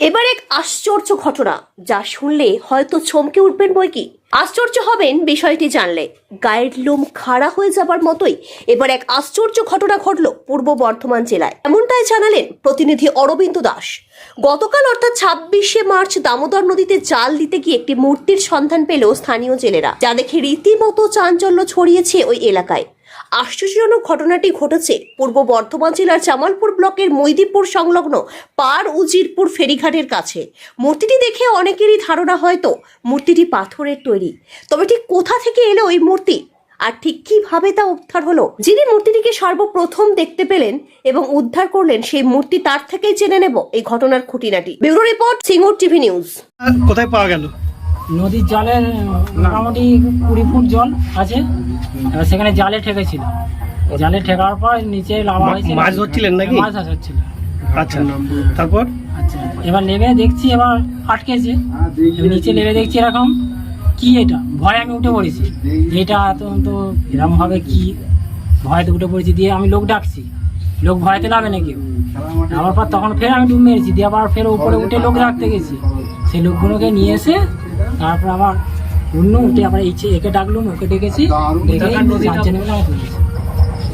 এবার এক আশ্চর্য ঘটনা, যা শুনলে হয়তো চমকে উঠবেন বই কি। আশ্চর্য হবেন বিষয়টি জানলে। গায়ের লোম খাড়া হয়ে যাবার মতোই এবার এক আশ্চর্য ঘটনা ঘটল পূর্ব বর্ধমান জেলায়। এমনটাই জানালেন প্রতিনিধি অরবিন্দ দাস। গতকাল অর্থাৎ 26শে মার্চ দামোদর নদীতে জাল দিতে গিয়ে একটি মূর্তির সন্ধান পেল স্থানীয় জেলেরা, যা দেখে রীতিমতো চাঞ্চল্য ছড়িয়েছে ওই এলাকায়। আশ্চর্যজনক ঘটনাটি ঘটেছে পূর্ব বর্ধমান জেলার জামালপুর ব্লকের মৈদিপুর সংলগ্ন পার উজিরপুর ফেরিঘাটের কাছে। মূর্তিটি দেখে অনেকেরই ধারণা হয়তো মূর্তিটি পাথরের তৈরি, তবে ঠিক কোথা থেকে এলো ওই মূর্তি আর ঠিক কিভাবে তা উদ্ধার হলো, যিনি মূর্তিটিকে সর্বপ্রথম দেখতে পেলেন এবং উদ্ধার করলেন সেই মূর্তি, তার থেকেই জেনে নেব এই ঘটনার খুঁটিনাটি। Bureau report, Singur TV news. কোথায় পাওয়া গেল? নদীর জালে মোটামুটি 20 ফুট জল আছে, এবার সেখানে জালে ঠেকেছিল। জালে ঠেকার পর নিচে নামা হয়েছে। মাছ ধরছিলেন নাকি? মাছ ধরছিল। আচ্ছা, তারপর? আচ্ছা, এবার নেমে দেখছি এবার আটকেছে। এবার নিচে নেমে দেখছি এরকম কি, এটা ভয় আমি উঠে পড়েছি, এটা তো এরকম হবে কি, ভয়তে উঠে পড়েছি। দিয়ে আমি লোক ডাকছি, লোক ভয়তে নামে না কেউ। আমার পর তখন ফের আমি ডুব মেরেছি, দিয়ে আবার ফের উপরে উঠে লোক রাখতে গেছি। সেই লোকগুলোকে নিয়ে এসে তারপর আবার অন্য উঠে আবার একে ডাকলুম, ওকে ডেকেছি,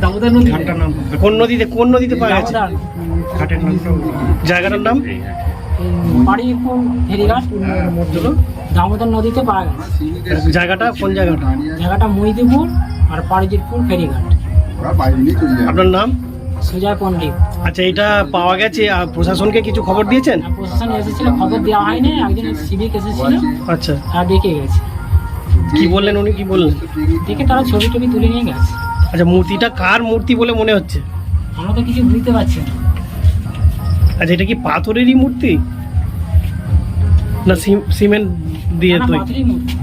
দামোদর নদী। ঘাটটার নাম কোন নদীতে? কোন নদীতে পাওয়া গেছে? ঘাটের নাম, জায়গাটার নাম পাড়িপুর ফেরিঘাট, দামোদর নদীতে পাওয়া গেছে। জায়গাটা কোন জায়গাটা? জায়গাটা মৈদিপুর আর পাড়িপুর ফেরিঘাট। আপনার নাম? সুজয় পণ্ডিত। আচ্ছা, এটা পাওয়া গেছে, আর প্রশাসনকে কিছু খবর দিয়েছেন? প্রশাসন এসেছিল, খবর দেওয়া হয়নি। একজন সিভিক এসেছিল, আচ্ছা, আর দেখে গেছে। কি বললেন উনি? কি বললেন? দেখে তারা ছবি টবি তুলে নিয়ে গেছে। আচ্ছা, মূর্তিটা কার মূর্তি বলে মনে হচ্ছে? আমরা তো কিছু বুঝতে পারছি না। আচ্ছা, এটা কি পাথরেরই মূর্তি না সিমেন্ট দিয়ে তৈরি? পাথরের মূর্তি।